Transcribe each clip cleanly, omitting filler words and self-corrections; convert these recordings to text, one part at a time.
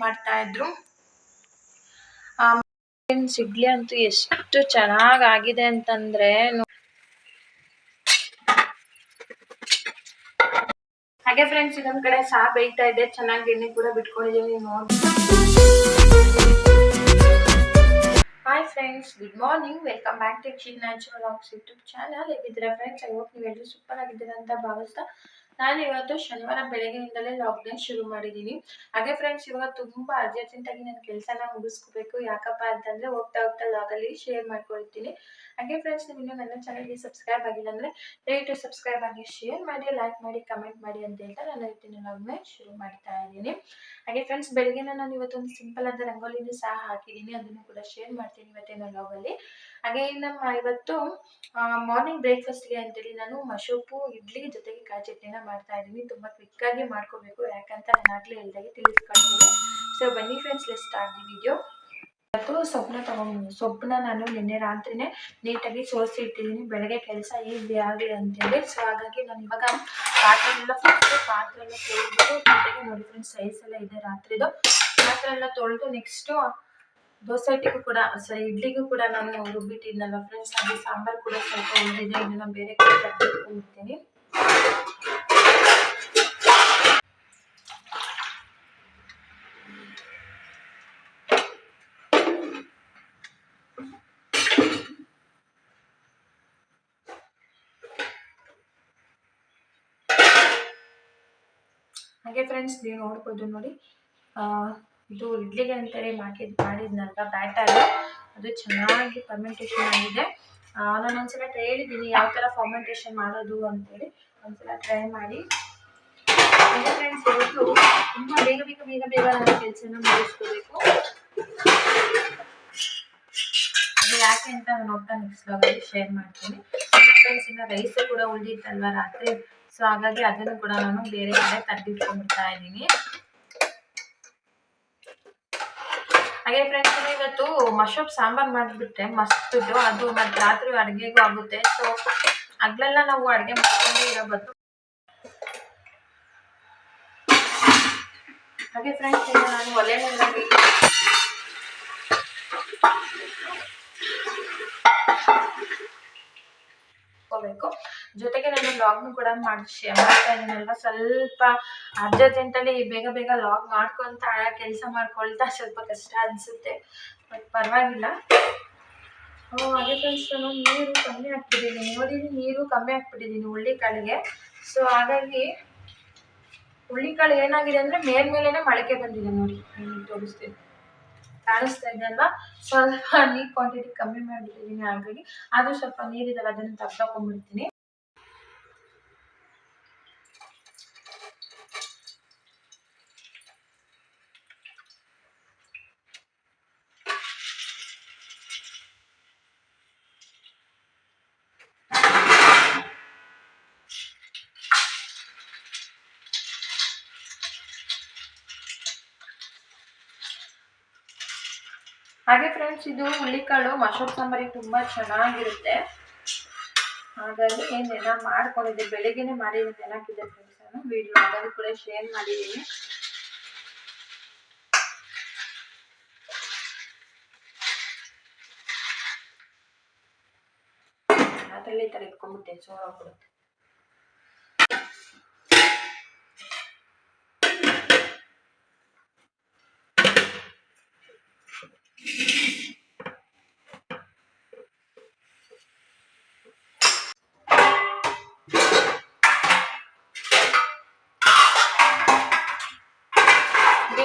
ಮಾಡ್ತಾ ಇದ್ರು. ಇಡ್ಲಿ ಅಂತೂ ಎಷ್ಟು ಚೆನ್ನಾಗಿದೆ ಅಂತಂದ್ರೆ, ಹಾಗೆ ಫ್ರೆಂಡ್ಸ್ ಇನ್ನೊಂದ್ ಕಡೆ ಚಹಾ ಬೇಯ್ತಾ ಇದೆ, ಚೆನ್ನಾಗಿ ಎಣ್ಣೆ ಕೂಡ ಬಿಟ್ಕೊಂಡಿದೀನಿ ನೋಡಿ. Hi friends, good morning, welcome back to Kshith natural vlogs YouTube channel. ಹೇಗಿದ್ದೀರಾ ಫ್ರೆಂಡ್ಸ್? ಐ ಹೋಪ್ ನೀವೆಲ್ಲರೂ ಸೂಪರ್ ಆಗಿದ್ದೀರಾ ಅಂತ ಭಾವಿಸ್ತಾ ನಾನು ಇವತ್ತು ಶನಿವಾರ ಬೆಳಗ್ಗೆಯಿಂದಲೇ ಲಾಕ್ಡೌನ್ ಶುರು ಮಾಡಿದ್ದೀನಿ. ಹಾಗೆ ಫ್ರೆಂಡ್ಸ್ ಇವಾಗ ತುಂಬಾ ಅರ್ಜೆಂಟಾಗಿ ನನ್ನ ಕೆಲಸನ ಮುಗಿಸ್ಕೋಬೇಕು. ಯಾಕಪ್ಪ ಅಂತಂದ್ರೆ ಹೋಗ್ತಾ ಹೋಗ್ತಾ ಲಾಗಲ್ಲಿ ಶೇರ್ ಮಾಡ್ಕೊಳ್ತೀನಿ. ಹಾಗೆ ಫ್ರೆಂಡ್ಸ್, ನೀವು ಇನ್ನೂ ನನ್ನ ಚಾನಲ್ಗೆ ಸಬ್ಸ್ಕ್ರೈಬ್ ಆಗಿಲ್ಲ ಅಂದರೆ ದಯವಿಟ್ಟು ಸಬ್ಸ್ಕ್ರೈಬ್ ಆಗಿ, ಶೇರ್ ಮಾಡಿ, ಲೈಕ್ ಮಾಡಿ, ಕಮೆಂಟ್ ಮಾಡಿ ಅಂತ ಹೇಳ್ತಾ ನಾನು ಇವತ್ತಿನ ಲಾಗ್ನ ಶುರು ಮಾಡ್ತಾ ಇದ್ದೀನಿ. ಹಾಗೆ ಫ್ರೆಂಡ್ಸ್, ಬೆಳಗ್ಗೆನ ನಾನು ಇವತ್ತೊಂದು ಸಿಂಪಲ್ ಆದ ರಂಗೋಲಿನೂ ಸಹ ಹಾಕಿದ್ದೀನಿ, ಅದನ್ನು ಕೂಡ ಶೇರ್ ಮಾಡ್ತೀನಿ ಇವತ್ತಿನ ಲಾಗಲ್ಲಿ. ಹಾಗೆ ನಮ್ಮ ಇವತ್ತು ಮಾರ್ನಿಂಗ್ ಬ್ರೇಕ್ಫಾಸ್ಟ್ಗೆ ಅಂತೇಳಿ ನಾನು ಮಶೂಪು, ಇಡ್ಲಿ ಜೊತೆಗೆ ಕಾಯಿ ಚಟ್ನಿನ ಮಾಡ್ತಾ ಇದ್ದೀನಿ. ತುಂಬ ಕ್ವಿಕ್ಕಾಗಿ ಮಾಡ್ಕೋಬೇಕು, ಯಾಕಂತ ನಾನು ಆಗಲೇ ಹೇಳ್ದಾಗೆ ತಿಳಿಸ್ಕೊಳ್ತೀನಿ. ಸೊ ಬನ್ನಿ friends, let's start the video. ಇವತ್ತು ಸೊಪ್ಪನ್ನ ನಾನು ನಿನ್ನೆ ರಾತ್ರಿನೇ ನೀಟಾಗಿ ಸೋಸಿ ಇಟ್ಟಿದ್ದೀನಿ, ಬೆಳಗ್ಗೆ ಕೆಲಸ ಈಸಿ ಆಗಲಿ ಅಂತೇಳಿ. ಸೊ ಹಾಗಾಗಿ ನಾನು ಇವಾಗ ಪಾತ್ರೆ ಎಲ್ಲ ತೊಳೆದು, ಜೊತೆಗೆ ನೋಡಿ ಫ್ರೆಂಡ್ಸ್ ರೈಸ್ ಎಲ್ಲ ಇದೆ ರಾತ್ರಿದು, ಪಾತ್ರೆ ಎಲ್ಲ ತೊಳೆದು ನೆಕ್ಸ್ಟು ದೋಸೆ ಹಿಟ್ಟಿಗೂ ಕೂಡ ಇಡ್ಲಿಗೂ ಕೂಡ ನಾನು ರುಬ್ಬಿಟ್ಟಿದ್ನಲ್ವ ಫ್ರೆಂಡ್ಸ್, ಹಾಗೆ ಸಾಂಬಾರು ಕೂಡ ಸ್ವಲ್ಪ ಉಳಿದಿದೆ, ಇದನ್ನು ಬೇರೆ ಕಡೆ ತೆಗೆದಿಟ್ಕೊಂಡಿರ್ತೀನಿ. ಹಾಗೆ ಫ್ರೆಂಡ್ಸ್ ನೀವು ನೋಡ್ಬೋದು ನೋಡಿ, ಇದು ಇಡ್ಲಿಗೆ ಅಂತೇಳಿ ಮಾಡಿದ್ನಲ್ವ ಬ್ಯಾಟರ್, ಅದು ಚೆನ್ನಾಗಿ ಫರ್ಮೆಂಟೇಷನ್ ಆಗಿದೆ. ನಾನು ಒಂದ್ಸಲ ಹೇಳಿದ್ದೀನಿ ಯಾವ ಥರ ಫರ್ಮೆಂಟೇಷನ್ ಮಾಡೋದು ಅಂತೇಳಿ, ಒಂದ್ಸಲ ಟ್ರೈ ಮಾಡಿ. ಹಾಗೆ ಫ್ರೆಂಡ್ಸ್ ಇವತ್ತು ತುಂಬ ಬೇಗ ನಾನು ಕೆಲಸನ ಮುಗಿಸ್ಕೋಬೇಕು. ಅದು ಯಾಕೆ ಅಂತ ನಾನು ಹೋಗ್ತಾ ನೆಕ್ಸ್ಟ್ ಲಾಗಲ್ಲಿ ಶೇರ್ ಮಾಡ್ತೀನಿ. ಹಾಗೆ ಫ್ರೆಂಡ್ಸ್ ಇನ್ನು ರೈಸ್ ಕೂಡ ಉಳಿದಿತ್ತಲ್ವ ರಾತ್ರಿ, ಸೊ ಹಾಗಾಗಿ ಅದನ್ನು ಕೂಡ ನಾನು ಬೇರೆ ಕಡೆ ತೆಗೆದಿಟ್ಕೊಂಡ್ಬಿಡ್ತಾ ಇದ್ದೀನಿ. ಹಾಗೆ ಫ್ರೆಂಡ್ಸ್ ಇವತ್ತು ಮಶೂಪ್ ಸಾಂಬಾರು ಮಾಡಿಬಿಟ್ರೆ ಮಸ್ತ್ ಅದು, ಮತ್ತು ರಾತ್ರಿ ಅಡುಗೆಗೂ ಆಗುತ್ತೆ. ಸೊ ಹಗಲೆಲ್ಲ ನಾವು ಅಡುಗೆ ಮಾಡ್ಕೊಂಡೇ ಇರೋ ಬದಲು. ಹಾಗೆ ಫ್ರೆಂಡ್ಸ್ ಈಗ ನಾನು ಒಲೆ ಮೇಲೆ ಜೊತೆಗೆ ನಾನು ಲಾಗ್ನು ಕೂಡ ಮಾಡ್ತಾ ಇದ್ದೀನಲ್ವ, ಸ್ವಲ್ಪ ಅರ್ಜೆಂಟಲ್ಲಿ ಬೇಗ ಲಾಗ್ ಮಾಡ್ಕೊಂತ ಕೆಲಸ ಮಾಡ್ಕೊಳ್ತಾ ಸ್ವಲ್ಪ ಕಷ್ಟ ಅನಿಸುತ್ತೆ, ಬಟ್ ಪರವಾಗಿಲ್ಲ. ಹಾಗೆ ಫ್ರೆಂಡ್ಸ್ ನಾನು ನೀರು ಕಮ್ಮಿ ಹಾಕ್ಬಿಟ್ಟಿದ್ದೀನಿ, ನೋಡಿ ನೀರು ಕಮ್ಮಿ ಹಾಕ್ಬಿಟ್ಟಿದ್ದೀನಿ ಹುಳ್ಳಿಕಾಳಿಗೆ. ಸೊ ಹಾಗಾಗಿ ಹುಳ್ಳಿಕಾಳು ಏನಾಗಿದೆ ಅಂದರೆ ಮೇಲ್ಮೇಲೆ ಮೊಳಕೆ ಬಂದಿದೆ ನೋಡಿ, ತೋರಿಸ್ತೀನಿ, ಕಾಣಿಸ್ತಾ ಇದೆ ಅಲ್ವಾ. ಸ್ವಲ್ಪ ನೀರು ಕ್ವಾಂಟಿಟಿ ಕಮ್ಮಿ ಮಾಡಿಬಿಟ್ಟಿದ್ದೀನಿ, ಹಾಗಾಗಿ ಅದು ಸ್ವಲ್ಪ ನೀರಿದಲ್ಲ ಅದನ್ನು ತೆಗ್ದಾಕೊಂಡ್ಬಿಡ್ತೀನಿ. ಹಾಗೆ ಫ್ರೆಂಡ್ಸ್ ಇದು ಹುಳ್ಳಿಕಾಳು ಮಶೂಪ್ ಸಾಂಬಾರಿಗೆ ತುಂಬ ಚೆನ್ನಾಗಿರುತ್ತೆ, ಹಾಗಾಗಿ ನೆನ ಮಾಡ್ಕೊಂಡಿದ್ದೆ, ಬೆಳಗ್ಗೆನೇ ಮಾಡಿದ್ದೀನಿ, ನೆನಕಿದೆ ಫ್ರೆಂಡ್ಸ್. ನಾನು ವಿಡಿಯೋ ಆಗೋದು ಕೂಡ ಶೇರ್ ಮಾಡಿದ್ದೀನಿ. ಅದರಲ್ಲಿ ಈ ಥರ ಇಟ್ಕೊಂಡ್ಬಿಟ್ಟೆ ಸೋರಾಗ್ಬಿಡುತ್ತೆ.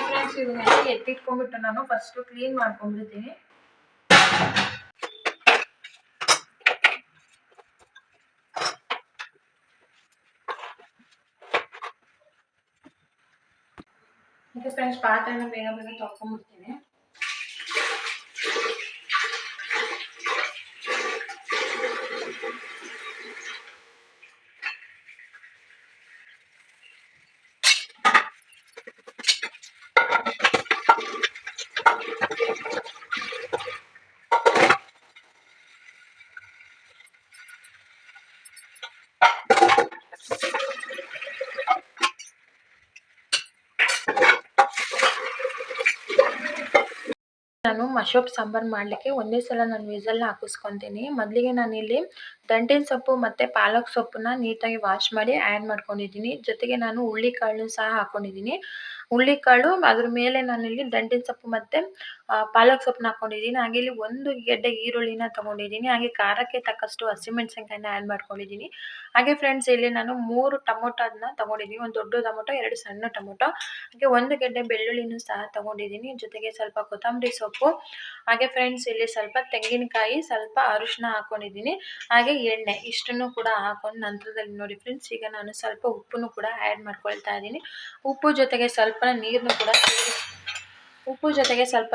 ಫ್ರೆಂಡ್ಸ್ ಇವನ್ನೆಲ್ಲ ಎತ್ತಿಟ್ಕೊಂಡ್ಬಿಟ್ಟು ನಾನು ಫಸ್ಟು ಕ್ಲೀನ್ ಮಾಡ್ಕೊಂಡ್ಬಿಡ್ತೀನಿ. ಮತ್ತೆ ಫ್ರೆಂಡ್ಸ್ ಪಾತ್ರೆನ ಬೇಗ ತೊಳ್ಕೊಂಡ್ಬಿಡ್ತೀನಿ. ನಾನು ಮಶಪ್ ಸಾಂಬಾರು ಮಾಡಲಿಕ್ಕೆ ಒಂದೇ ಸಲ ನಾನು ವಿಸಲ್ನ ಹಾಕಿಸ್ಕೊತೀನಿ. ಮೊದಲಿಗೆ ನಾನಿಲ್ಲಿ ದಂಟಿನ ಸೊಪ್ಪು ಮತ್ತು ಪಾಲಕ್ ಸೊಪ್ಪನ್ನ ನೀಟಾಗಿ ವಾಶ್ ಮಾಡಿ ಆ್ಯಡ್ ಮಾಡ್ಕೊಂಡಿದ್ದೀನಿ. ಜೊತೆಗೆ ನಾನು ಹುಳ್ಳಿಕಾಳನ್ನು ಸಹ ಹಾಕ್ಕೊಂಡಿದ್ದೀನಿ. ಹುಳ್ಳಿಕಾಳು ಅದ್ರ ಮೇಲೆ ನಾನಿಲ್ಲಿ ದಂಟಿನ ಸೊಪ್ಪು ಮತ್ತು ಪಾಲಕ್ ಸೊಪ್ಪನ್ನ ಹಾಕ್ಕೊಂಡಿದ್ದೀನಿ. ಹಾಗೆ ಇಲ್ಲಿ 1 ಗೆಡ್ಡೆ ಈರುಳ್ಳಿನ ತೊಗೊಂಡಿದ್ದೀನಿ. ಹಾಗೆ ಖಾರಕ್ಕೆ ತಕ್ಕಷ್ಟು ಹಸಿಮೆಣಸಿನ್ಕಾಯಿನ ಆ್ಯಡ್ ಮಾಡ್ಕೊಂಡಿದ್ದೀನಿ. ಹಾಗೆ ಫ್ರೆಂಡ್ಸ್ ಇಲ್ಲಿ ನಾನು 3 ಟೊಮೊಟೊನ ತೊಗೊಂಡಿದ್ದೀನಿ. 1 ದೊಡ್ಡ ಟೊಮೊಟೊ, 2 ಸಣ್ಣ ಟೊಮೊಟೊ, ಹಾಗೆ 1 ಗೆಡ್ಡೆ ಬೆಳ್ಳುಳ್ಳಿನೂ ಸಹ ತೊಗೊಂಡಿದ್ದೀನಿ. ಜೊತೆಗೆ ಸ್ವಲ್ಪ ಕೊತ್ತಂಬರಿ ಸೊಪ್ಪು, ಹಾಗೆ ಫ್ರೆಂಡ್ಸ್ ಇಲ್ಲಿ ಸ್ವಲ್ಪ ತೆಂಗಿನಕಾಯಿ, ಸ್ವಲ್ಪ ಅರಿಶಿನ ಹಾಕ್ಕೊಂಡಿದ್ದೀನಿ. ಹಾಗೆ ಎಣ್ಣೆ ಇಷ್ಟನ್ನು ಕೂಡ ಹಾಕೊಂಡು ನಂತರದಲ್ಲಿ ನೋಡಿ ಫ್ರೆಂಡ್ಸ್, ಈಗ ನಾನು ಸ್ವಲ್ಪ ಉಪ್ಪನ್ನು ಕೂಡ ಆ್ಯಡ್ ಮಾಡ್ಕೊಳ್ತಾ ಇದ್ದೀನಿ. ಉಪ್ಪು ಜೊತೆಗೆ ಸ್ವಲ್ಪ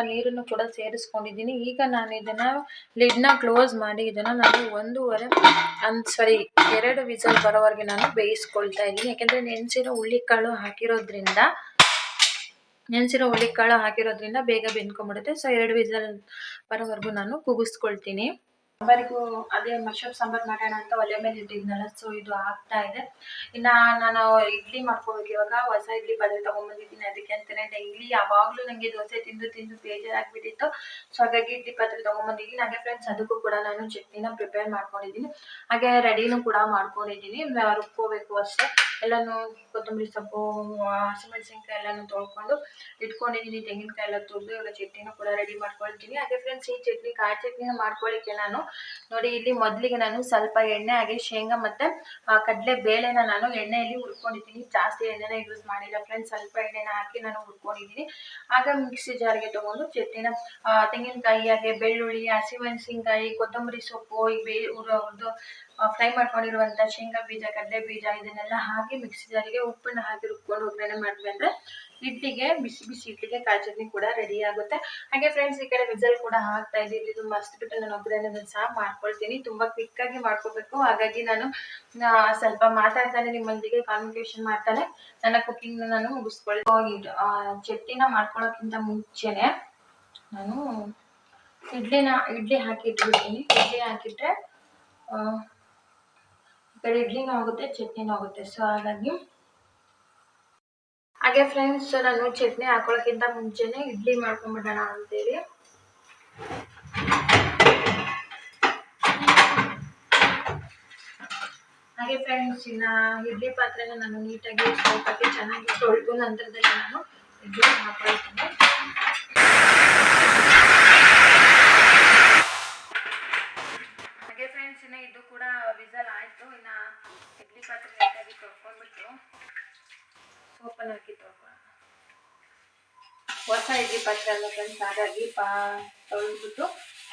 ನೀರನ್ನು ಕೂಡ ಸೇರಿಸ್ಕೊಂಡಿದ್ದೀನಿ. ಈಗ ನಾನು ಇದನ್ನು ಲಿಡ್ನ ಕ್ಲೋಸ್ ಮಾಡಿ ಇದನ್ನು ನಾನು 2 ವಿಸಲ್ ಬರೋವರೆಗೆ ನಾನು ಬೇಯಿಸ್ಕೊಳ್ತಾ ಇದ್ದೀನಿ. ಯಾಕೆಂದರೆ ನೆನೆಸಿರೋ ಹುಳ್ಳಿಕಾಳು ಹಾಕಿರೋದ್ರಿಂದ ಬೇಗ ಬೆಂದ್ಕೊಂಡ್ಬಿಡುತ್ತೆ. ಸೊ 2 ವಿಸಲ್ ಬರೋವರೆಗೂ ನಾನು ಕೂಗಿಸ್ಕೊಳ್ತೀನಿ. ಸಾಂಬಾರಿಗೂ ಅದೇ ಮಶಪ್ ಸಾಂಬಾರು ಮಾಡೋಣ ಅಂತ ಒಲೆ ಮೇಲೆ ಇಟ್ಟಿದ್ನಲ್ಲ, ಸೊ ಇದು ಆಗ್ತಾ ಇದೆ. ಇನ್ನು ನಾನು ಇಡ್ಲಿ ಮಾಡ್ಕೋಬೇಕು. ಇವಾಗ ಹೊಸ ಇಡ್ಲಿ ಪಾತ್ರೆ ತೊಗೊಂಡ್ಬಂದಿದ್ದೀನಿ. ಅದಕ್ಕೆ ಅಂತಲೇ ಡೈಲಿ ಯಾವಾಗಲೂ ನನಗೆ ದೋಸೆ ತಿಂದು ಬೇಜಾರಾಗ್ಬಿಟ್ಟಿತ್ತು. ಸೊ ಹಾಗಾಗಿ ಇಡ್ಲಿ ಪಾತ್ರೆ ತೊಗೊಂಡ್ಬಂದಿದ್ದೀನಿ. ಹಾಗೆ ಫ್ರೆಂಡ್ಸ್ ಅದಕ್ಕೂ ಕೂಡ ನಾನು ಚಟ್ನಿನ ಪ್ರಿಪೇರ್ ಮಾಡ್ಕೊಂಡಿದ್ದೀನಿ. ಹಾಗೆ ರೆಡಿನೂ ಕೂಡ ಮಾಡ್ಕೊಂಡಿದ್ದೀನಿ. ರುಬ್ಕೋಬೇಕು ಅಷ್ಟೇ. ಎಲ್ಲನೂ ಕೊತ್ತಂಬರಿ ಸೊಪ್ಪು, ಹಸಿಮೆಣಸಿನ್ಕಾಯಿ ಎಲ್ಲನೂ ತೊಳ್ಕೊಂಡು ಇಟ್ಕೊಂಡಿದ್ದೀನಿ. ತೆಂಗಿನಕಾಯಿ ಎಲ್ಲ ತುರಿದು ಇವಾಗ ಚಟ್ನಿನೂ ಕೂಡ ರೆಡಿ ಮಾಡ್ಕೊಳ್ತೀನಿ. ಹಾಗೆ ಫ್ರೆಂಡ್ಸ್ ಈ ಕಾಯಿ ಚಟ್ನಿನ ಮಾಡ್ಕೊಳ್ಳಿಕ್ಕೆ ನಾನು ನೋಡಿ ಇಲ್ಲಿ ಮೊದಲಿಗೆ ನಾನು ಸ್ವಲ್ಪ ಎಣ್ಣೆ, ಹಾಗೆ ಶೇಂಗಾ ಮತ್ತು ಕಡಲೆ ಬೇಳೆನ ನಾನು ಎಣ್ಣೆಯಲ್ಲಿ ಹುರ್ಕೊಂಡಿದ್ದೀನಿ. ಜಾಸ್ತಿ ಎಣ್ಣೆನ ಯೂಸ್ ಮಾಡಿಲ್ಲ ಫ್ರೆಂಡ್ಸ್, ಸ್ವಲ್ಪ ಎಣ್ಣೆನ ಹಾಕಿ ನಾನು ಹುರ್ಕೊಂಡಿದ್ದೀನಿ. ಆಗ ಮಿಕ್ಸಿ ಜಾರ್ಗೆ ತೊಗೊಂಡು ಚಟ್ನಿನ ತೆಂಗಿನಕಾಯಿ, ಹಾಗೆ ಬೆಳ್ಳುಳ್ಳಿ, ಹಸಿಮೆಣಸಿನ್ಕಾಯಿ, ಕೊತ್ತಂಬರಿ ಸೊಪ್ಪು, ಫ್ರೈ ಮಾಡ್ಕೊಂಡಿರುವಂಥ ಶೇಂಗಾ ಬೀಜ, ಕಡಲೆ ಬೀಜ ಇದನ್ನೆಲ್ಲ ಹಾಕಿ ಮಿಕ್ಸಿ ಜಾರಿಗೆ ಉಪ್ಪನ್ನು ಹಾಕಿ ರುಬ್ಕೊಂಡು ಒಗ್ಗರಣೆ ಮಾಡಿದ್ವಿ ಅಂದರೆ ಇಡ್ಲಿಗೆ ಬಿಸಿ ಇಡ್ಲಿಗೆ ಕಾಯಿ ಚಟ್ನಿ ಕೂಡ ರೆಡಿ ಆಗುತ್ತೆ. ಹಾಗೆ ಫ್ರೆಂಡ್ಸ್ ಈ ಕಡೆ ವಿಸಲ್ ಕೂಡ ಆಗ್ತಾ ಇದೆ. ಇದು ಮಸ್ತ್ ಬಿಟ್ಟು ನಾನು ಒಗ್ಗರಣೆ ಸಹ ಮಾಡ್ಕೊಳ್ತೀನಿ. ತುಂಬ ಕ್ವಿಕ್ಕಾಗಿ ಮಾಡ್ಕೋಬೇಕು. ಹಾಗಾಗಿ ನಾನು ಸ್ವಲ್ಪ ಮಾತಾಡ್ತಾನೆ ನಿಮ್ಮೊಂದಿಗೆ ಕಾನ್ವರ್ಸೇಷನ್ ಮಾಡ್ತಾನೆ ನನ್ನ ಕುಕ್ಕಿಂಗ್ನ ನಾನು ಮುಗಿಸ್ಕೊಳ್ತೀನಿ. ಚಟ್ನಿನ ಮಾಡ್ಕೊಳ್ಳೋಕ್ಕಿಂತ ಮುಂಚೆನೆ ನಾನು ಇಡ್ಲಿ ಹಾಕಿಟ್ಬಿಡ್ತೀನಿ. ಇಡ್ಲಿ ಹಾಕಿಟ್ರೆ ಈ ಕಡೆ ಇಡ್ಲಿನೂ ಆಗುತ್ತೆ, ಚಟ್ನಿನೂ ಆಗುತ್ತೆ. ಸೊ ಹಾಗೆ ಫ್ರೆಂಡ್ಸ್ ನಾನು ಚಟ್ನಿ ಹಾಕೊಳ್ಳೋಕ್ಕಿಂತ ಮುಂಚೆನೆ ಇಡ್ಲಿ ಮಾಡ್ಕೊಂಡ್ಬಿಡೋಣ ಅಂತೇಳಿ ಹಾಗೆ ಫ್ರೆಂಡ್ಸ್ ಇನ್ನು ಇಡ್ಲಿ ಪಾತ್ರೆನ ನಾನು ನೀಟಾಗಿ ಸ್ವಲ್ಪಕ್ಕೆ ಚೆನ್ನಾಗಿ ತೊಳೆದು ನಂತರದಲ್ಲಿ ನಾನು ಇಡ್ಲಿ ಹಾಕೊಳ್ತೀನಿ. ಹಾಗೆ ಫ್ರೆಂಡ್ಸ್ ಇನ್ನು ಇದು ಕೂಡ ವಿಸಲ್ ಆಯಿತು. ಇನ್ನು ಇಡ್ಲಿ ಪಾತ್ರೆ ನೀಟಾಗಿ ತೊಳ್ಕೊಂಡ್ಬಿಟ್ಟು ಸೋಪನ್ನು ಹಾಕಿ ತೊಳ್ಕೊಳ್ಳೋಣ. ಹೊಸ ಇಡ್ಲಿ ಪಾತ್ರೆ ಅಲ್ಲ ಫ್ರೆಂಡ್ಸ್, ಹಾಗಾಗಿ ತೊಳೆದ್ಬಿಟ್ಟು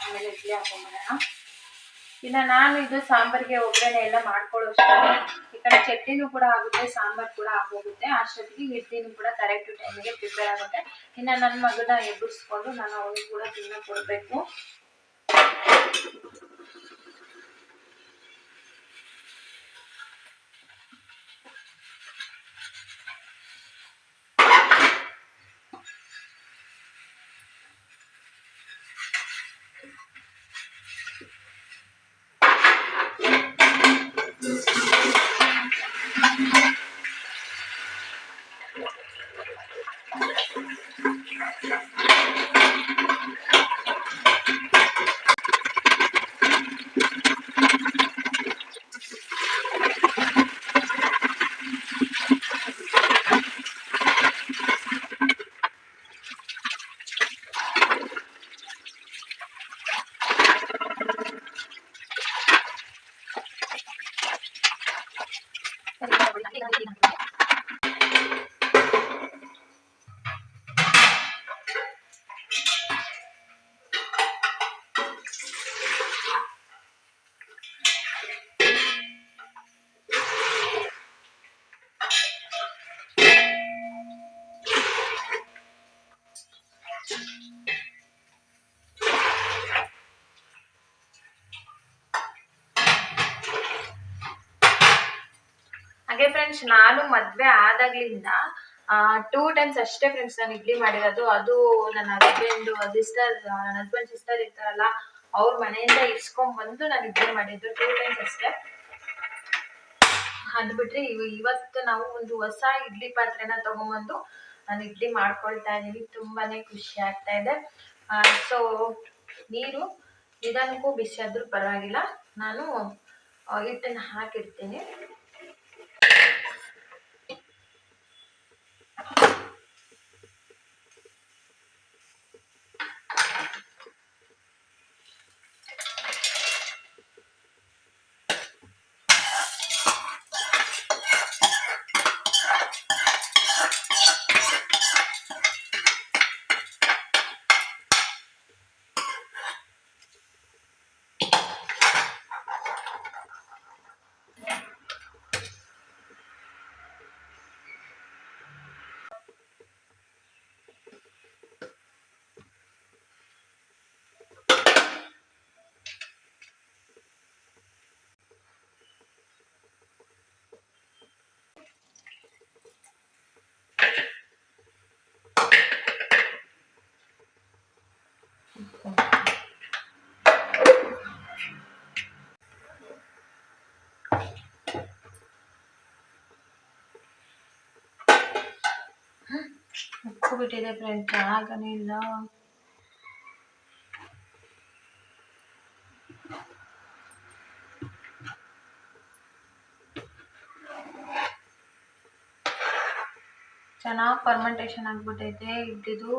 ಆಮೇಲೆ ಇಡ್ಲಿ ಹಾಕೊಂಡ್ಬಿಡೋಣ. ಇನ್ನು ನಾನು ಇದು ಸಾಂಬಾರಿಗೆ ಒಗ್ಗರಣೆ ಎಲ್ಲ ಮಾಡ್ಕೊಳ್ಳೋಷ್ಟೇ ಈ ಕಡೆ ಚಟ್ನಿನೂ ಕೂಡ ಆಗುತ್ತೆ, ಸಾಂಬಾರು ಕೂಡ ಆಗೋಗುತ್ತೆ. ಅಷ್ಟೊತ್ತಿಗೆ ಇಡ್ಲಿನೂ ಕೂಡ ಕರೆಕ್ಟ್ ಟೈಮಿಗೆ ಪ್ರಿಪೇರ್ ಆಗುತ್ತೆ. ಇನ್ನು ನನ್ನ ಮಗನ ಎಬ್ಬಿಸ್ಕೊಂಡು ನಾನು ಅವನಿಗೆ ಕೂಡ ತಿನ್ನ ಕೊಡಬೇಕು. ಹಾಗೆ ಫ್ರೆಂಡ್ಸ್ ನಾನು ಮದುವೆ ಆದಾಗ್ಲಿಂದ 2 ಟೈಮ್ಸ್ ಅಷ್ಟೇ ಫ್ರೆಂಡ್ಸ್ ನಾನು ಇಡ್ಲಿ ಮಾಡಿರೋದು. ಅದು ನನ್ನ ಹಸ್ಬೆಂಡ್ ಸಿಸ್ಟರ್ ಇರ್ತಾರಲ್ಲ, ಅವ್ರ ಮನೆಯಿಂದ ಇಸ್ಕೊಂಡ್ಬಂದು ನಾನು ಇಡ್ಲಿ ಮಾಡಿದ್ದು 2 ಟೈಮ್ಸ್ ಅಷ್ಟೇ. ಅದು ಬಿಟ್ಟರೆ ಇವತ್ತು ನಾವು ಒಂದು ಹೊಸ ಇಡ್ಲಿ ಪಾತ್ರೆನ ತೊಗೊಂಬಂದು ನಾನು ಇಡ್ಲಿ ಮಾಡ್ಕೊಳ್ತಾ ಇದ್ದೀನಿ. ತುಂಬಾ ಖುಷಿ ಆಗ್ತಾ ಇದೆ. ಸೊ ನೀರು ನಿಧಾನಕ್ಕೂ ಬಿಸಿ ಆದರೂ ಪರವಾಗಿಲ್ಲ, ನಾನು ಹಿಟ್ಟನ್ನು ಹಾಕಿಡ್ತೀನಿ. ಉಕ್ಕು ಬಿಟ್ಟಿದೆ ಫ್ರೆಂಡ್ಸ್, ಆಗನೇ ಇಲ್ಲ. ಚೆನ್ನಾಗಿ ಫರ್ಮೆಂಟೇಷನ್ ಆಗ್ಬಿಟ್ಟೈತೆ ಇದ್ದಿದ್ದು.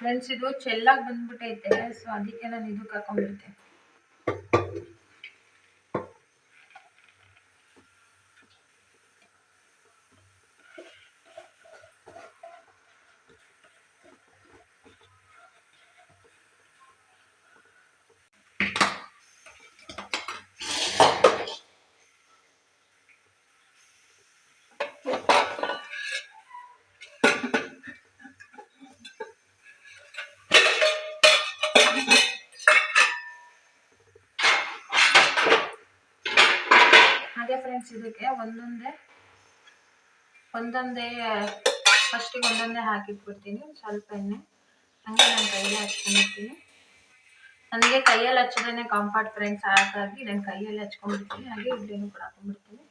ಫ್ರೆಂಡ್ಸ್ ಇದು ಚೆಲ್ಲಾಗಿ ಬಂದ್ಬಿಟ್ಟೈತೆ, ಸೊ ಅದಕ್ಕೆ ನಾನು ಇದಕ್ಕೆ ಹಾಕೊಂಡ್ಬಿಡ್ತೇನೆ. ಹಾಗೆ ಫ್ರೆಂಡ್ಸ್ ಇದಕ್ಕೆ ಒಂದೊಂದೇ ಫಸ್ಟಿಗೆ ಒಂದೊಂದೇ ಹಾಕಿಟ್ಬಿಡ್ತೀನಿ. ಸ್ವಲ್ಪ ಎಣ್ಣೆ ಹಂಗೆ ನಾನು ಕೈಯಲ್ಲಿ ಹಚ್ಕೊಂಡಿರ್ತೀನಿ. ನನಗೆ ಕೈಯಲ್ಲಿ ಹಚ್ಚಿದ್ರೆ ಕಂಫರ್ಟ್ ಫ್ರೆಂಡ್ಸ್, ಹಾಗಾಗಿ ನಾನು ಕೈಯಲ್ಲಿ ಹಚ್ಕೊಂಡ್ಬಿಡ್ತೀನಿ. ಹಾಗೆ ಇಡ್ಲಿನೂ ಕೂಡ ಹಾಕೊಂಡ್ಬಿಡ್ತೀನಿ.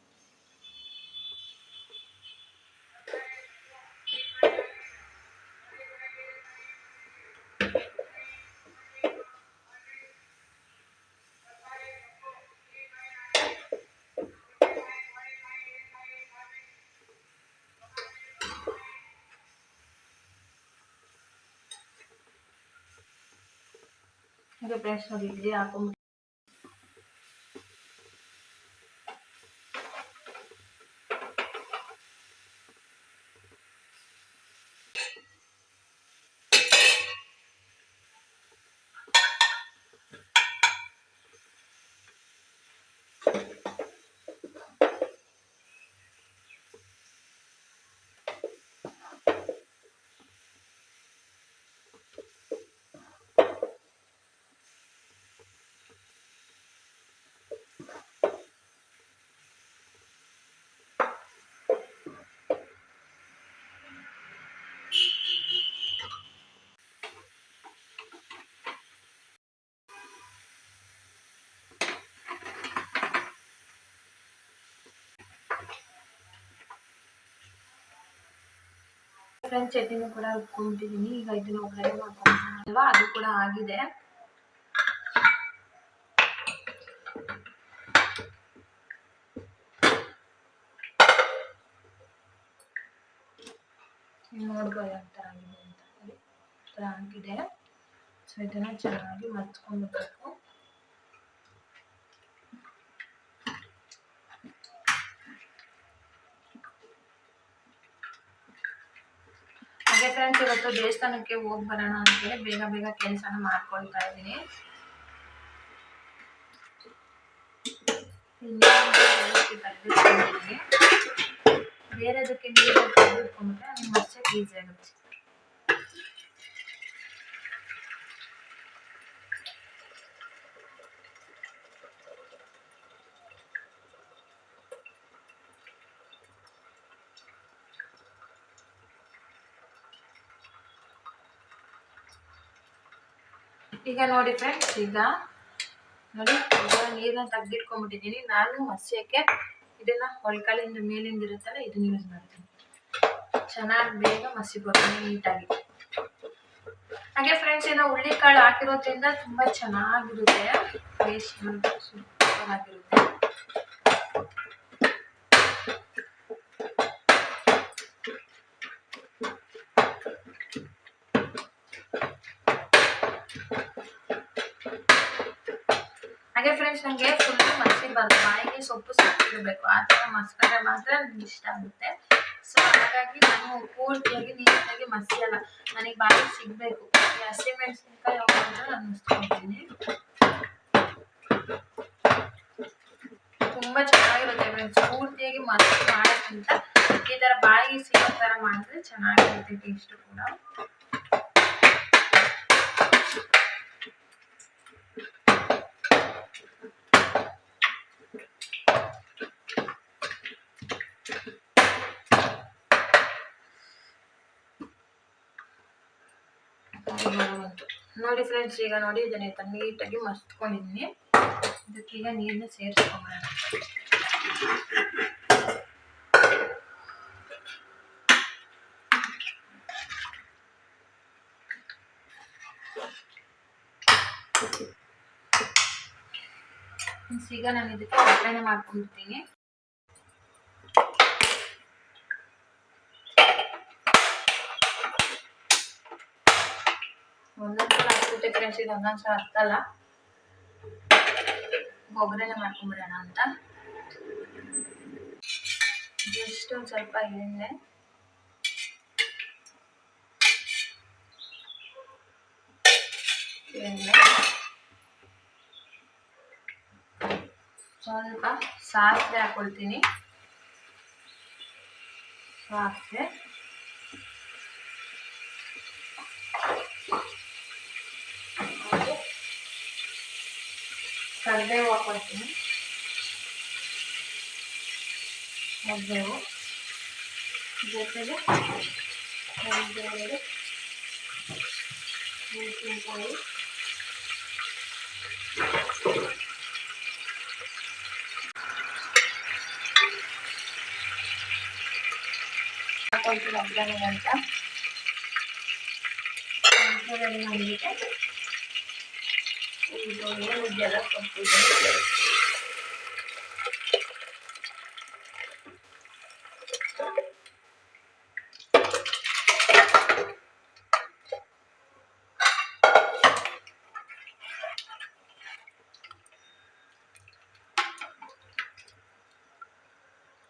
ಹಾಗೆ ಫ್ರೆಂಡ್ಸ್ ನೋಡಿ ಇಡ್ಲಿ ಹಾಕೊಂಡ್ಬಿಟ್ಟು ಫ್ರೆಂಡ್ಸ್ ಚಟ್ನಿನೂ ಕೂಡ ಉಟ್ಕೊಂಡ್ಬಿಟ್ಟಿದ್ದೀನಿ. ಈಗ ಇದನ್ನ ಒಗ್ಗರಣೆ ಮಾಡ್ಕೊಂಡ್ವಾ, ಅದು ಕೂಡ ಆಗಿದೆ. ನೋಡ್ಬೋದು ಯಾವ ಥರ ಆಗಿದೆ ಅಂತ ಹೇಳಿ. ಈ ಥರ ಆಗಿದೆ. ಸೊ ಇದನ್ನು ಚೆನ್ನಾಗಿ ಮರ್ಚ್ಕೊಂಡ್ಬಿಡ್ಬೇಕು. ಹಾಗೆ ಫ್ರೆಂಡ್ಸ್ ಇವತ್ತು ದೇವಸ್ಥಾನಕ್ಕೆ ಹೋಗಿ ಬರೋಣ ಅಂತೇಳಿ ಬೇಗ ಬೇಗ ಕೆಲಸನ ಮಾಡ್ಕೊಳ್ತಾ ಇದ್ದೀನಿ. ಬೇರೆದಕ್ಕೆ ನೀರು ತೆಗೆದುಕೊಂಡ್ರೆ ನಿಮ್ಗೆ ಮರ್ಚಕ್ಕೆ ಈಸಿ ಆಗುತ್ತೆ. ಈಗ ನೋಡಿ ಫ್ರೆಂಡ್ಸ್, ಈಗ ನೋಡಿ ನೀರನ್ನ ತೆಗೆದಿಟ್ಕೊಂಡ್ಬಿಟ್ಟಿದ್ದೀನಿ. ನಾನು ಮಸ್ಯಕ್ಕೆ ಇದನ್ನ ಒಳ್ಕಳಿಂದ ಮೇಲಿಂದ ಇರುತ್ತಲ್ಲ ಇದನ್ನ ಯೂಸ್ ಮಾಡ್ತೀನಿ. ಚೆನ್ನಾಗಿ ಬೇಗ ಮಸಿ ಬರುತ್ತೆ ನೀಟಾಗಿ. ಹಾಗೆ ಫ್ರೆಂಡ್ಸ್, ಇನ್ನು ಹುಳ್ಳಿಕಾಳು ಹಾಕಿರೋದ್ರಿಂದ ತುಂಬಾ ಚೆನ್ನಾಗಿರುತ್ತೆ, ಟೇಸ್ಟ್ ಸೂಪರ್ ಆಗಿರುತ್ತೆ. ಹಾಗೆ ಫ್ರೆಂಡ್ಸ್, ನನಗೆ ಫುಲ್ ಮಸಿ ಬರುತ್ತೆ, ಬಾಯಿಗೆ ಸೊಪ್ಪು ಸಿಕ್ಕಿರಬೇಕು, ಆ ಥರ ಮಸ್ಕೊಂಡ್ರೆ ಮಾತ್ರ ನನಗೆ ಇಷ್ಟ ಆಗುತ್ತೆ. ಸೊ ಹಾಗಾಗಿ ನಾನು ಪೂರ್ತಿಯಾಗಿ ನೀಟಾಗಿ ಮಸಿಯಲ್ಲ, ನನಗೆ ಬಾಯಿಗೆ ಸಿಗಬೇಕು. ಈ ಹಸಿಮೆಣಸಿನ್ಕಾಯಿ ಹೋಗೋದ್ರೆ ನಾನು ಮಸ್ಕೊಳ್ತೀನಿ. ತುಂಬ ಚೆನ್ನಾಗಿರುತ್ತೆ ಫ್ರೆಂಡ್ಸ್. ಪೂರ್ತಿಯಾಗಿ ಮಸಿ ಮಾಡೋಕ್ಕಿಂತ ಈ ಥರ ಬಾಯಿಗೆ ಸಿಗೋ ಥರ ಮಾಡಿದ್ರೆ ಚೆನ್ನಾಗಿರುತ್ತೆ ಟೇಸ್ಟು ಕೂಡ. ನೋಡಿ ಫ್ರೆಂಡ್ಸ್, ಈಗ ನೋಡಿ ಇದನ್ನ ನೀಟಾಗಿ ಮಸ್ತ್ಕೊಂಡಿದ್ದೀನಿ. ಇದಕ್ಕೀಗ ನೀರನ್ನ ಸೇರಿಸ್ಕೊಂಬೋಣ. ಈಗ ನಾನು ಇದಕ್ಕೆ ಒಗ್ಗರಣೆ ಮಾಡ್ಕೊಂಡಿರ್ತೀನಿ. ಒಂದೊಂದ್ಸಲ ಹಾಕ್ಬಿಟ್ಟೆ ಫ್ರೆಂಡ್ಸ್, ಇದು ಒಂದೊಂದ್ಸಲ ಹತ್ತಲ್ಲ. ಒಗ್ಗರಣೆ ಮಾಡ್ಕೊಂಬಿಡೋಣ ಅಂತ ಜಸ್ಟ್ ಒಂದು ಸ್ವಲ್ಪ ಎಣ್ಣೆ, ಸ್ವಲ್ಪ ಸಾಸಿವೆ ಹಾಕೊಳ್ತೀನಿ. ಸಾಸಿವೆ, ಕರಿಬೇವು ಹಾಕೊಳ್ತೀನಿ. ಕರಿಬೇವು ಜೊತೆಗೆ ಕರಿಬೇವು, ಮೆಣಸಿನಕಾಯಿ, ಹಾಕೊಳ್ತೀನಿ ಒಗ್ಗರಣೆ ಅಂತ. ರೆಡಿ ಮಾಡಲಿಕ್ಕೆ ಇದೆಲ್ಲ ಕೊಡ್ತಿದ್ದೀನಿ.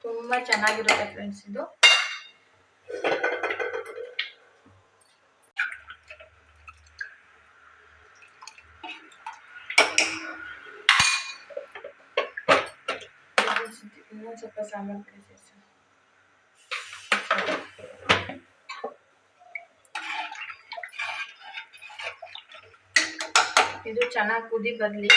ತುಂಬಾ ಚೆನ್ನಾಗಿರುತ್ತೆ ಫ್ರೆಂಡ್ಸ್ ಇದು. ಇನ್ನೊಂದು ಸ್ವಲ್ಪ ಸಾಂಬಾರು ಪುಡಿ ಸೇರಿಸೋಣ. ಇದು ಚೆನ್ನಾಗಿ ಕುದಿ ಬರಲಿ.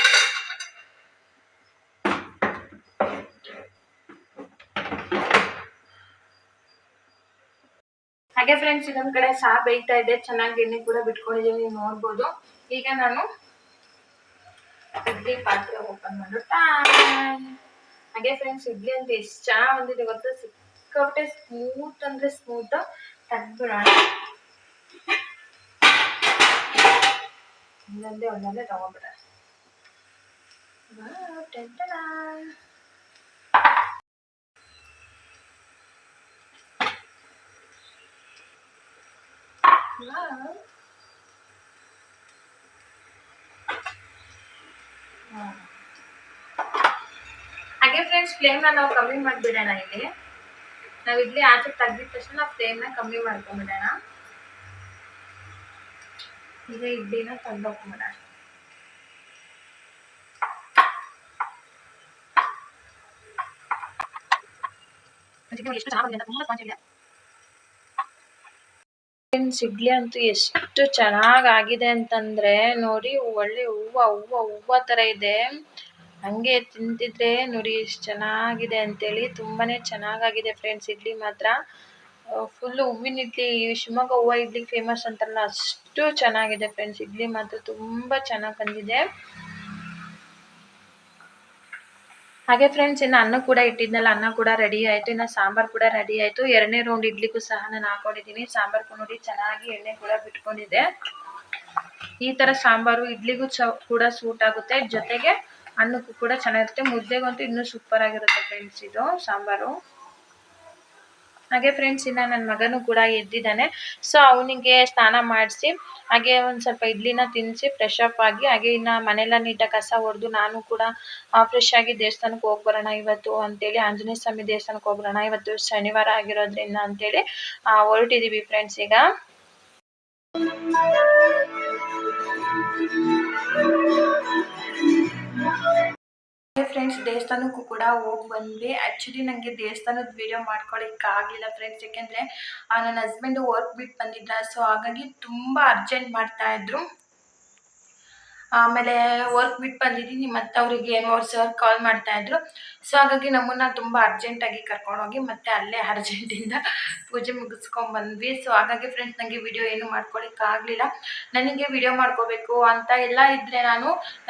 ಹಾಗೆ ಫ್ರೆಂಡ್ಸ್, ಇದೊಂದು ಕಡೆ ಸಾ ಬೇಯ್ತಾ ಇದೆ, ಚೆನ್ನಾಗಿ ಎಣ್ಣೆ ಕೂಡ ಬಿಟ್ಕೊಂಡಿದ್ದೀನಿ, ನೀವು ನೋಡ್ಬೋದು. ಈಗ ನಾನು ಇಡ್ಲಿ ಪಾತ್ರೆ ಓಪನ್ ಮಾಡೋಣ. ಹಾಗೆ ಫ್ರೆಂಡ್ಸ್, ಇಡ್ಲಿ ಅಂತ ಎಷ್ಟು ಚೆನ್ನಾಗಿ ಬಂದಿದೆ ಗೊತ್ತಾ, ಸಿಕ್ಕಾಪಟ್ಟೆ ಸ್ಮೂತ್ ಅಂದ್ರೆ ಸ್ಮೂತ್. ತೆಗ್ದ್ಬಿಡೋಣ. ಒಂದೊಂದೇ ತಗೊಂಡ್ಬಿಡ. ಹಾಗೆ ಫ್ರೆಂಡ್ಸ್, ಫ್ಲೇಮ್ನ ನಾವು ಕಮ್ಮಿ ಮಾಡಿಬಿಡೋಣ. ಇಲ್ಲಿ ನಾವು ಇಡ್ಲಿ ಆಚೆ ತೆಗ್ದಿದ ತಕ್ಷಣ ಫ್ಲೇಮ್ನ ಕಮ್ಮಿ ಮಾಡ್ಕೊಂಡ್ಬಿಡೋಣ. ಈಗ ಇಡ್ಲಿನ ತಂದೋಗ್ಬಿಡೋಣ. ಎಷ್ಟು ಚೆನ್ನಾಗಿದೆ ಅಂತ ತುಂಬಾ ಸ್ಪಾಂಜ್ ಇದೆ ಫ್ರೆಂಡ್ಸ್. ಇಡ್ಲಿ ಅಂತೂ ಎಷ್ಟು ಚೆನ್ನಾಗಿದೆ ಅಂತಂದ್ರೆ ನೋಡಿ, ಒಳ್ಳೆ ಹೂವು ತರ ಇದೆ. ಹಂಗೆ ತಿಂತಿದ್ರೆ ನೋಡಿ ಎಷ್ಟು ಚೆನ್ನಾಗಿದೆ ಅಂತೇಳಿ. ತುಂಬಾನೇ ಚೆನ್ನಾಗಿದೆ ಫ್ರೆಂಡ್ಸ್ ಇಡ್ಲಿ ಮಾತ್ರ. ಫುಲ್ ಹೂವಿನ ಇಡ್ಲಿ, ಶಿವಮೊಗ್ಗ ಹೂವು ಇಡ್ಲಿ ಫೇಮಸ್ ಅಂತಾರಲ್ಲ, ಅಷ್ಟು ಅಷ್ಟು ಚೆನ್ನಾಗಿದೆ ಫ್ರೆಂಡ್ಸ್. ಇಡ್ಲಿ ಮಾತ್ರ ತುಂಬ ಚೆನ್ನಾಗಿ ಬಂದಿದೆ. ಹಾಗೆ ಫ್ರೆಂಡ್ಸ್, ಇನ್ನು ಅನ್ನ ಕೂಡ ಇಟ್ಟಿದ್ನಲ್ಲ, ಅನ್ನ ಕೂಡ ರೆಡಿ ಆಯಿತು. ಇನ್ನು ಸಾಂಬಾರು ಕೂಡ ರೆಡಿ ಆಯಿತು. 2ನೇ ರೌಂಡ್ ಇಡ್ಲಿಗೂ ಸಹ ನಾನು ಹಾಕೊಂಡಿದ್ದೀನಿ. ಸಾಂಬಾರು ನೋಡಿ ಚೆನ್ನಾಗಿ ಎಣ್ಣೆ ಕೂಡ ಬಿಟ್ಕೊಂಡಿದೆ. ಈ ಥರ ಸಾಂಬಾರು ಇಡ್ಲಿಗೂ ಕೂಡ ಸೂಟ್ ಆಗುತ್ತೆ, ಜೊತೆಗೆ ಅನ್ನಕ್ಕೂ ಕೂಡ ಚೆನ್ನಾಗಿರುತ್ತೆ. ಮುದ್ದೆಗಂತೂ ಇನ್ನೂ ಸೂಪರ್ ಆಗಿರುತ್ತೆ ಫ್ರೆಂಡ್ಸ್ ಇದು ಸಾಂಬಾರು. ಹಾಗೆ ಫ್ರೆಂಡ್ಸ್, ಇನ್ನು ನನ್ನ ಮಗನೂ ಕೂಡ ಎದ್ದಿದ್ದಾನೆ. ಸೊ ಅವನಿಗೆ ಸ್ನಾನ ಮಾಡಿಸಿ ಹಾಗೆ ಒಂದು ಸ್ವಲ್ಪ ಇಡ್ಲಿನ ತಿನ್ನಿಸಿ ಫ್ರೆಶ್ ಅಪ್ ಆಗಿ, ಹಾಗೆ ಇನ್ನು ಮನೆಯೆಲ್ಲ ನೀಟಾಗಿ ಕಸ ಹೊಡೆದು ನಾನು ಕೂಡ ಫ್ರೆಶ್ ಆಗಿ ದೇವಸ್ಥಾನಕ್ಕೆ ಹೋಗಿ ಬರೋಣ ಇವತ್ತು ಅಂತೇಳಿ, ಆಂಜನೇಯ ಸ್ವಾಮಿ ದೇವಸ್ಥಾನಕ್ಕೆ ಹೋಗ್ಬರೋಣ ಇವತ್ತು ಶನಿವಾರ ಆಗಿರೋದ್ರಿಂದ ಅಂತೇಳಿ ಹೊರಟಿದ್ದೀವಿ ಫ್ರೆಂಡ್ಸ್ ಈಗ. ಫ್ರೆಂಡ್ಸ್, ದೇವಸ್ಥಾನಕ್ಕೂ ಕೂಡ ಹೋಗಿ ಬಂದ್ವಿ. ಆ್ಯಕ್ಚುಲಿ ನನಗೆ ದೇವಸ್ಥಾನದ ವಿಡಿಯೋ ಮಾಡ್ಕೊಳ್ಳಿಕ್ಕೆ ಆಗಲಿಲ್ಲ ಫ್ರೆಂಡ್ಸ್, ಯಾಕೆಂದರೆ ನನ್ನ ಹಸ್ಬೆಂಡು ವರ್ಕ್ ಬಿಟ್ಟು ಬಂದಿದ್ದ. ಸೊ ಹಾಗಾಗಿ ತುಂಬ ಅರ್ಜೆಂಟ್ ಮಾಡ್ತಾಯಿದ್ರು. ಆಮೇಲೆ ವರ್ಕ್ ಬಿಟ್ಟು ಬಂದಿದ್ದೀನಿ, ಮತ್ತು ಅವರಿಗೆ ಅವ್ರ ಸರ್ ಕಾಲ್ ಮಾಡ್ತಾಯಿದ್ರು. ಸೊ ಹಾಗಾಗಿ ನಮ್ಮನ್ನು ತುಂಬ ಅರ್ಜೆಂಟಾಗಿ ಕರ್ಕೊಂಡೋಗಿ ಮತ್ತೆ ಅಲ್ಲೇ ಅರ್ಜೆಂಟಿಂದ ಪೂಜೆ ಮುಗಿಸ್ಕೊಂಡ್ಬಂದ್ವಿ. ಸೊ ಹಾಗಾಗಿ ಫ್ರೆಂಡ್ಸ್, ನನಗೆ ವಿಡಿಯೋ ಏನು ಮಾಡ್ಕೊಳ್ಳಿಕ್ಕಾಗಲಿಲ್ಲ. ನನಗೆ ವಿಡಿಯೋ ಮಾಡ್ಕೋಬೇಕು ಅಂತ ಎಲ್ಲ ಇದ್ದರೆ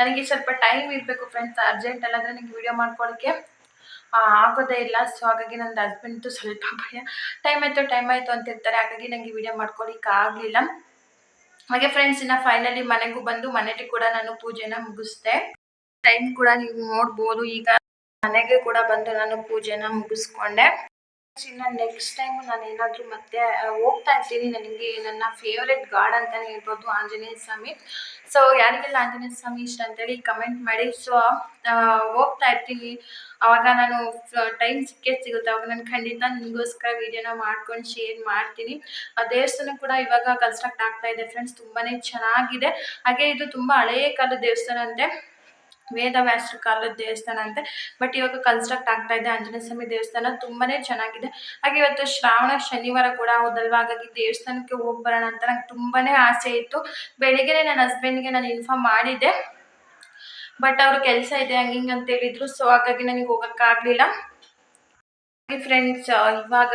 ನನಗೆ ಸ್ವಲ್ಪ ಟೈಮ್ ಇರಬೇಕು ಫ್ರೆಂಡ್ಸ್. ಅರ್ಜೆಂಟ್ ಅಲ್ಲಾದರೆ ನನಗೆ ವಿಡಿಯೋ ಮಾಡ್ಕೊಳ್ಳೋಕ್ಕೆ ಆಗೋದೇ ಇಲ್ಲ. ಸೊ ಹಾಗಾಗಿ ನನ್ನ ಹಸ್ಬೆಂಡ್ದು ಸ್ವಲ್ಪ ಭಯ, ಟೈಮ್ ಆಯಿತು ಅಂತಿರ್ತಾರೆ. ಹಾಗಾಗಿ ನನಗೆ ವಿಡಿಯೋ ಮಾಡ್ಕೊಳ್ಳಿಕ್ಕಾಗಲಿಲ್ಲ. ಹಾಗೆ ಫ್ರೆಂಡ್ಸ್, ಇನ್ನು ಫೈನಲಿ ಮನೆಗೂ ಬಂದು ಮನೇಲಿ ಕೂಡ ನಾನು ಪೂಜೆನ ಮುಗಿಸ್ದೆ. ಟೈಮ್ ಕೂಡ ನೀವು ನೋಡ್ಬೋದು. ಈಗ ಮನೆಗೆ ಕೂಡ ಬಂದು ನಾನು ಪೂಜೆನ ಮುಗಿಸ್ಕೊಂಡೆ. ಇನ್ನು ನೆಕ್ಸ್ಟ್ ಟೈಮ್ ನಾನು ಏನಾದರೂ ಮತ್ತೆ ಹೋಗ್ತಾ ಇರ್ತೀನಿ. ನನಗೆ ನನ್ನ ಫೇವ್ರೆಟ್ ಗಾಡ್ ಅಂತಲೇ ಹೇಳ್ಬೋದು ಆಂಜನೇಯ ಸ್ವಾಮಿ. ಸೊ ಯಾರಿಗೆಲ್ಲ ಆಂಜನೇಯ ಸ್ವಾಮಿ ಇಷ್ಟ ಅಂತೇಳಿ ಕಮೆಂಟ್ ಮಾಡಿ. ಸೊ ಹೋಗ್ತಾ ಇರ್ತೀನಿ, ಆವಾಗ ನಾನು ಟೈಮ್ ಸಿಗುತ್ತೆ. ಅವಾಗ ನಾನು ಖಂಡಿತ ನಿಮಗೋಸ್ಕರ ವೀಡಿಯೋನ ಮಾಡ್ಕೊಂಡು ಶೇರ್ ಮಾಡ್ತೀನಿ. ಆ ದೇವಸ್ಥಾನ ಕೂಡ ಇವಾಗ ಕನ್ಸ್ಟ್ರಕ್ಟ್ ಆಗ್ತಾ ಇದೆ ಫ್ರೆಂಡ್ಸ್, ತುಂಬಾ ಚೆನ್ನಾಗಿದೆ. ಹಾಗೆ ಇದು ತುಂಬ ಹಳೆಯ ಕಾಲದ ದೇವಸ್ಥಾನ ಅಂತೆ, ವೇದವ್ಯಾಸರ ಕಾಲದ ದೇವಸ್ಥಾನ ಅಂತೆ. ಬಟ್ ಇವಾಗ ಕನ್ಸ್ಟ್ರಕ್ಟ್ ಆಗ್ತಾ ಇದೆ ಆಂಜನೇಯ ಸ್ವಾಮಿ ದೇವಸ್ಥಾನ, ತುಂಬಾ ಚೆನ್ನಾಗಿದೆ. ಹಾಗೆ ಇವತ್ತು ಶ್ರಾವಣ ಶನಿವಾರ ಕೂಡ ಹೌದಲ್ವಾ, ಹಾಗಾಗಿ ದೇವಸ್ಥಾನಕ್ಕೆ ಹೋಗಿ ಬರೋಣ ಅಂತ ನಂಗೆ ತುಂಬಾ ಆಸೆ ಇತ್ತು. ಬೆಳಿಗ್ಗೆ ನನ್ನ ಹಸ್ಬೆಂಡ್ಗೆ ನಾನು ಇನ್ಫಾರ್ಮ್ ಮಾಡಿದ್ದೆ, ಬಟ್ ಅವರು ಕೆಲಸ ಇದೆ ಹಂಗಿಂಗೆ ಅಂತ ಹೇಳಿದ್ರು. ಸೊ ಹಾಗಾಗಿ ನನಗೆ ಹೋಗೋಕ್ಕಾಗಲಿಲ್ಲ. ಹಾಗೆ ಫ್ರೆಂಡ್ಸ್, ಇವಾಗ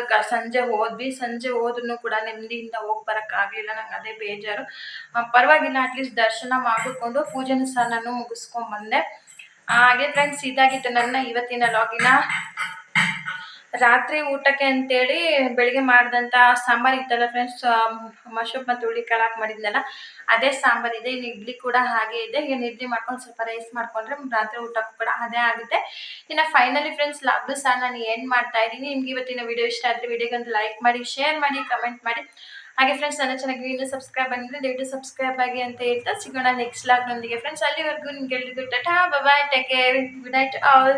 ಸಂಜೆ ಹೋದ್ರೂ ಕೂಡ ನೆಮ್ಮದಿಯಿಂದ ಹೋಗಿ ಬರೋಕ್ಕಾಗಲಿಲ್ಲ. ನಂಗೆ ಅದೇ ಬೇಜಾರು. ಪರವಾಗಿಲ್ಲ, ಅಟ್ಲೀಸ್ಟ್ ದರ್ಶನ ಮಾಡಿಕೊಂಡು ಪೂಜೆನ ಸಹ ನಾನು ಮುಗಿಸ್ಕೊಂಡ್ಬಂದೆ. ಹಾಗೆ ಫ್ರೆಂಡ್ಸ್, ಇದಾಗಿತ್ತು ನನ್ನ ಇವತ್ತಿನ ಲಾಗಿನ. ರಾತ್ರಿ ಊಟಕ್ಕೆ ಅಂತೇಳಿ ಬೆಳಿಗ್ಗೆ ಮಾಡಿದಂಥ ಸಾಂಬಾರು ಇತ್ತಲ್ಲ ಫ್ರೆಂಡ್ಸ್, ಮಶ್ರೂಮ್ ಮತ್ತು ಹುಳಿಕಾಳು ಹಾಕಿ ಮಾಡಿದ್ನಲ್ಲ, ಅದೇ ಸಾಂಬಾರಿದೆ. ಇನ್ನು ಇಡ್ಲಿ ಕೂಡ ಹಾಗೆ ಇದೆ. ಇನ್ನು ಇಡ್ಲಿ ಮಾಡ್ಕೊಂಡು ಸ್ವಲ್ಪ ರೈಸ್ ಮಾಡಿಕೊಂಡ್ರೆ ರಾತ್ರಿ ಊಟಕ್ಕೂ ಕೂಡ ಅದೇ ಆಗುತ್ತೆ. ಇನ್ನು ಫೈನಲಿ ಫ್ರೆಂಡ್ಸ್, ಲಾಗ್ನು ಸಹ ನಾನು ಎಂಡ್ ಮಾಡ್ತಾ ಇದ್ದೀನಿ. ನಿಮ್ಗೆ ಇವತ್ತಿನ ವಿಡಿಯೋ ಇಷ್ಟ ಆದರೆ ವಿಡಿಯೋಗೊಂದು ಲೈಕ್ ಮಾಡಿ, ಶೇರ್ ಮಾಡಿ, ಕಮೆಂಟ್ ಮಾಡಿ. ಹಾಗೆ ಫ್ರೆಂಡ್ಸ್, ನನ್ನ ಚೆನ್ನಾಗಿ ಇನ್ನೂ ಸಬ್ಸ್ಕ್ರೈಬ್ ಆಗಿದ್ರೆ ದಯವಿಟ್ಟು ಸಬ್ಸ್ಕ್ರೈಬ್ ಆಗಿ ಅಂತ ಹೇಳ್ತಾ ಸಿಗೋಣ ನೆಕ್ಸ್ಟ್ ಲಾಗ್ನೊಂದಿಗೆ ಫ್ರೆಂಡ್ಸ್. ಅಲ್ಲಿವರೆಗೂ ನಿಮ್ಗೆ ಎಲ್ರಿಗೂ tata, bye, take care, good night all.